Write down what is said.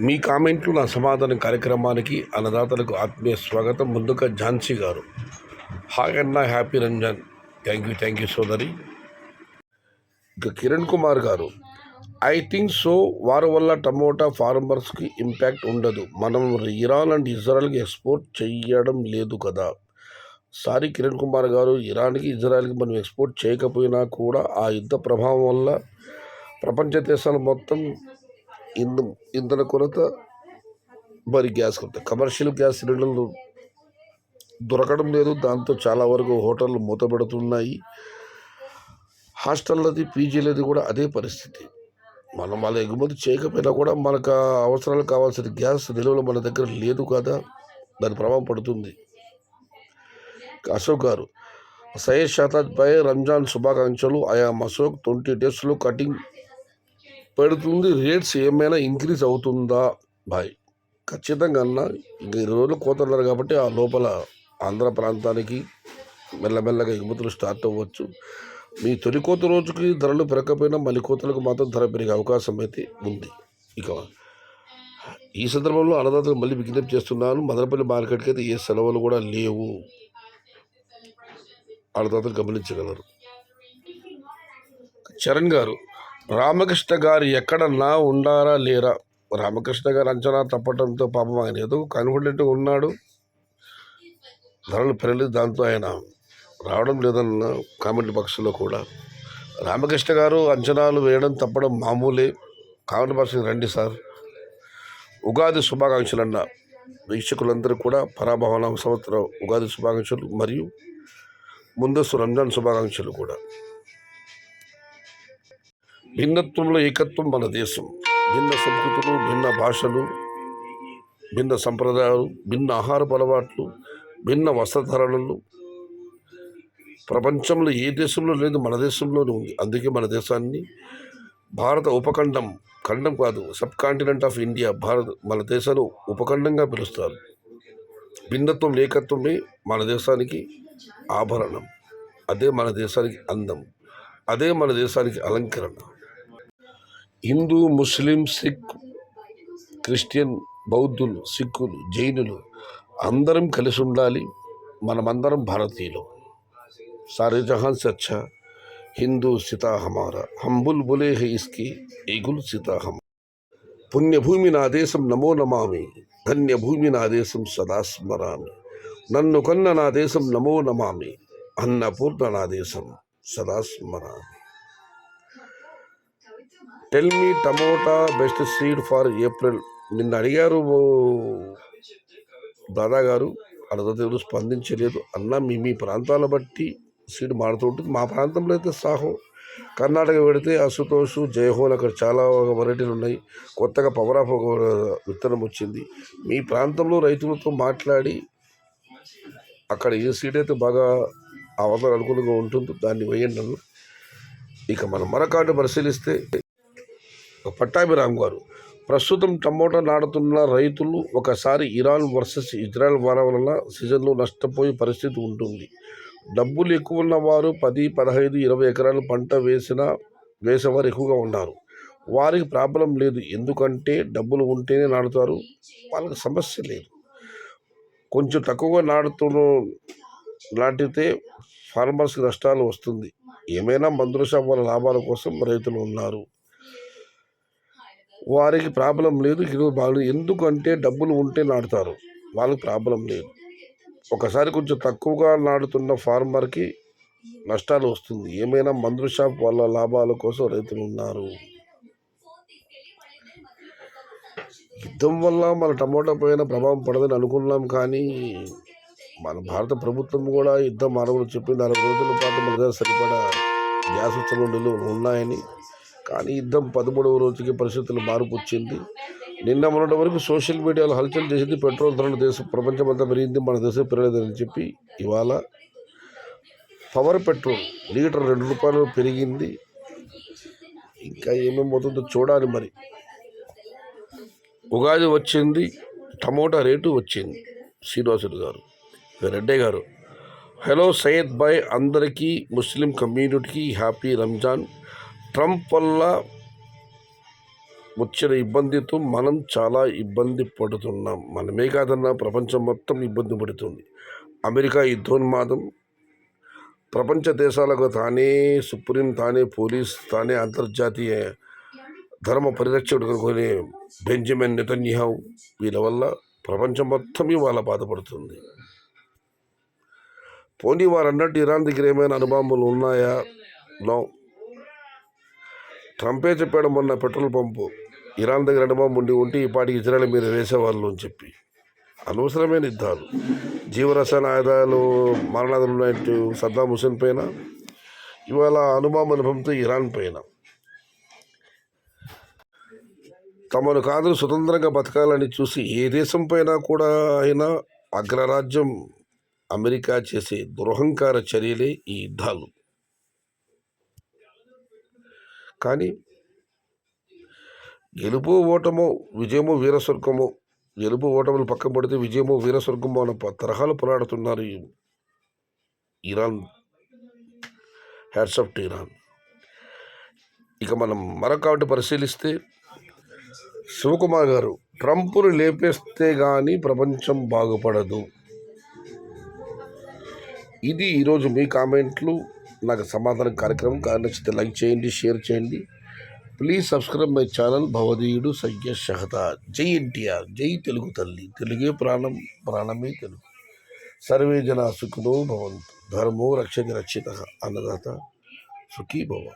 మీ కామెంట్లు నా సమాధానం కార్యక్రమానికి అన్నదాతలకు ఆత్మీయ స్వాగతం. ముందుగా ఝాన్సీ గారు, హాయ్ అన్న, హ్యాపీ రంజాన్. థ్యాంక్ యూ సోదరి. ఇక కిరణ్ కుమార్ గారు, ఐ థింక్ సో, వారి వల్ల టమోటా ఫార్మర్స్కి ఇంపాక్ట్ ఉండదు. మనం ఇరాన్ అండ్ ఇజ్రాయెల్కి ఎక్స్పోర్ట్ చేయడం లేదు కదా. సారీ కిరణ్ కుమార్ గారు, ఇరాన్కి ఇజ్రాయెల్కి మనం ఎక్స్పోర్ట్ చేయకపోయినా కూడా ఆ యుద్ధ ప్రభావం వల్ల ప్రపంచ దేశాలు మొత్తం ఇంధన కొరత, మరి గ్యాస్ కొరత, కమర్షియల్ గ్యాస్ సిలిండర్లు దొరకడం లేదు. దాంతో చాలా వరకు హోటళ్ళు మూతపెడుతున్నాయి. హాస్టళ్ళది, పీజీలది కూడా అదే పరిస్థితి. మనం వాళ్ళ ఎగుమతి చేయకపోయినా కూడా మనకు అవసరాలు కావాల్సిన గ్యాస్ నిల్వలు మన దగ్గర లేదు కదా, దాని ప్రభావం పడుతుంది. అశోక్ గారు, సయ్యద్ షాతాజ్ పై రంజాన్ శుభాకాంక్షలు. ఐఆమ్ అశోక్. 20 డేస్లో కటింగ్ పెడుతుంది. రేట్స్ ఏమైనా ఇంక్రీజ్ అవుతుందా బాయ్? ఖచ్చితంగా అన్న. ఇంక 20 రోజులు కోతున్నారు కాబట్టి ఆ లోపల ఆంధ్ర ప్రాంతానికి మెల్లమెల్లగా ఎగుమతులు స్టార్ట్ అవ్వచ్చు. మీ తొలి కోత రోజుకి ధరలు పెరగకపోయినా మళ్ళీ కోతలకు మాత్రం ధర పెరిగే అవకాశం అయితే ఉంది. ఇక ఈ సందర్భంలో అన్నదాతలు మళ్ళీ విజ్ఞప్తి చేస్తున్నాను, మదనపల్లి మార్కెట్కి అయితే ఏ సెలవులు కూడా లేవు. అన్నదాతలు గమనించగలరు. చరణ్ గారు, రామకృష్ణ గారు ఎక్కడన్నా ఉండారా లేరా? రామకృష్ణ గారు అంచనా తప్పడంతో పాపం ఆయన ఏదో కాన్ఫిడెంట్గా ఉన్నాడు, ధరలు పెరగలేదు, దాంతో ఆయన రావడం లేదన్న కామెంట్ పక్షంలో కూడా. రామకృష్ణ గారు అంచనాలు వేయడం తప్పడం మామూలే, కామెంట్ పక్షం రండి సార్. ఉగాది శుభాకాంక్షలు అన్న వీక్షకులందరూ కూడా పరాభవన సంవత్సరం ఉగాది శుభాకాంక్షలు మరియు ముందస్తు రంజాన్ శుభాకాంక్షలు కూడా. భిన్నత్వంలో ఏకత్వం మన దేశం. భిన్న సంస్కృతులు, భిన్న భాషలు, భిన్న సంప్రదాయాలు, భిన్న ఆహారపు అలవాట్లు, భిన్న వస్త్రధారణలు ప్రపంచంలో ఏ దేశంలో లేదు, మన దేశంలోనే ఉంది. అందుకే మన దేశాన్ని భారత ఉపఖండం, ఖండం కాదు, సబ్ కాంటినెంట్ ఆఫ్ ఇండియా, మన దేశాన్ని ఉపఖండంగా పిలుస్తారు. భిన్నత్వం ఏకత్వమే మన దేశానికి ఆభరణం. అదే మన దేశానికి అందం. అదే మన దేశానికి అలంకరణ. హిందూ, ముస్లిం, సిక్, క్రిస్టియన్, బౌద్ధులు, సిక్కులు, జైనులు అందరం కలిసి ఉండాలి. మనమందరం భారతీయులు. సారే జహాన్ సే అచ్చా హిందూ సితా హమారా, హమ్ బుల్బులే హై ఇస్కి ఏ గుల్ సితా హమ్. పుణ్యభూమి నా దేశం నమో నమామి, ధన్యభూమి నా దేశం సదా స్మరామి. నన్ను కన్న నా దేశం నమో నమామి, అన్నపూర్ణ నా దేశం సదా స్మరామి. Tell me tomato best seed for April. నిన్న అడిగారు దాదా గారు, అన్నదాతలు స్పందించలేదు. అన్న మీ ప్రాంతాల బట్టి సీడ్ మారుతూ ఉంటుంది. మా ప్రాంతంలో అయితే సాహో, కర్ణాటక పెడితే అసుతోషు, జయహోన్, అక్కడ చాలా వెరైటీలు ఉన్నాయి. కొత్తగా పవర్ ఆఫ్ ఒక విత్తనం వచ్చింది. మీ ప్రాంతంలో రైతులతో మాట్లాడి అక్కడ ఏ సీడ్ అయితే బాగా అవసరం అనుకూలంగా ఉంటుందో దాన్ని వేయండి. ఇక మనం మరొకటి పరిశీలిస్తే పట్టాభిరామ్ గారు, ప్రస్తుతం టమోటా నాటుతున్న రైతులు ఒకసారి ఇరాన్ వర్సెస్ ఇజ్రాయెల్ వారం వలన సీజన్లో నష్టపోయే పరిస్థితి ఉంటుంది. డబ్బులు ఎక్కువ ఉన్నవారు 10, 15, 20 ఎకరాలు పంట వేసేవారు ఎక్కువగా ఉన్నారు. వారికి ప్రాబ్లం లేదు, ఎందుకంటే డబ్బులు ఉంటేనే నాటుతారు, వాళ్ళకి సమస్య లేదు. కొంచెం తక్కువగా నాటితే ఫార్మర్స్కి నష్టాలు వస్తుంది. ఏమైనా మందుల షాప్ వాళ్ళ లాభాల కోసం రైతులు ఉన్నారు, వారికి ప్రాబ్లం లేదు. వాళ్ళు ఎందుకంటే డబ్బులు ఉంటే నాటుతారు, వాళ్ళకి ప్రాబ్లం లేదు. ఒకసారి కొంచెం తక్కువగా నాటుతున్న ఫార్మర్కి నష్టాలు వస్తుంది. ఏమైనా మందుల షాప్ వాళ్ళ లాభాల కోసం రైతులు ఉన్నారు. యుద్ధం వల్ల మన టమోటా పైన ప్రభావం పడదని అనుకున్నాం, కానీ మన భారత ప్రభుత్వం కూడా యుద్ధం ఆరంభంలో చెప్పింది 60 రోజుల పాటు మన దగ్గర సరిపడా గ్యాస్ నిల్వలు ఉన్నాయని. కానీ యుద్ధం 13వ రోజుకి పరిస్థితులు మార్పు వచ్చింది. నిన్న మొన్నటి వరకు సోషల్ మీడియాలో హల్చల్ చేసింది పెట్రోల్ ధరలు ప్రపంచమంతా పెరిగింది, మన దేశం పెరగలేదని చెప్పి. ఇవాళ పవర్ పెట్రోల్ లీటర్ 2 రూపాయలు పెరిగింది. ఇంకా ఏమేమవుతుందో చూడాలి. మరి ఉగాది వచ్చింది, టమోటా రేటు వచ్చింది. శ్రీనివాసులు గారు, రెడ్డి గారు, హలో సయ్యద్ బాయ్, అందరికీ ముస్లిం కమ్యూనిటీకి హ్యాపీ రంజాన్. ట్రంప్ వల్ల వచ్చిన ఇబ్బందితో మనం చాలా ఇబ్బంది పడుతున్నాం. మనమే కాదన్నా ప్రపంచం మొత్తం ఇబ్బంది పడుతుంది. అమెరికా యుద్ధోన్మాదం ప్రపంచ దేశాలకు తానే సుప్రీం, తానే పోలీస్, తానే అంతర్జాతీయ ధర్మ పరిరక్షకుడు అనుకునే బెంజమిన్ నెతన్యాహు వీళ్ళ వల్ల ప్రపంచం మొత్తం ఇవాళ బాధపడుతుంది. పోనీ వారు అన్నట్టు ఇరాన్ దగ్గర ఏమైనా అణుబాంబులు ఉన్నాయా? నో. ట్రంపే చెప్పాడు మొన్న పెట్రోల్ పంపు ఇరాన్ దగ్గర అణుబాంబు ఉంటే ఈ పాటికి ఇజ్రాయెల్ మీద వేసేవాళ్ళు అని చెప్పి. అనవసరమైన యుద్ధాలు, జీవరసాయన ఆయుధాలు మరణాలు ఉన్నట్టు సద్దాం హుసేన్ పైన, ఇవాళ అణుబాంబు అనుభవంతో ఇరాన్ పైన. తమను కాదు స్వతంత్రంగా బతకాలని చూసి ఏ దేశం పైన కూడా అయినా అగ్రరాజ్యం అమెరికా చేసే దురహంకార చర్యలే ఈ యుద్ధాలు. కానీ గెలుపు ఓటమో, విజయమో వీరస్వర్గమో, గెలుపు ఓటములు పక్కన పడితే విజయమో వీరస్వర్గమో అన్న తరహాలు పోరాడుతున్నారు Iran. Hats off to Iran. ఇక మనం మరొకటి పరిశీలిస్తే, శివకుమార్ గారు ట్రంప్ను లేపేస్తే కానీ ప్రపంచం బాగుపడదు. ఇది ఈరోజు మీ కామెంట్లు. నాకు సమాధానం కార్యక్రమం నచ్చితే లైక్ చేయండి, షేర్ చేయండి. ప్లీజ్ సబ్స్క్రైబ్ మై ఛానల్ భవదీయుడు సయ్యద్ షహతార్. జై ఎన్టీఆర్, జై తెలుగు తల్లి, తెలుగే ప్రాణం, ప్రాణమే తెలుగు. సర్వే జన సుఖినో భవంతు. ధర్మో రక్షతి రక్షిత, అన్నదాత సుఖీ భవ.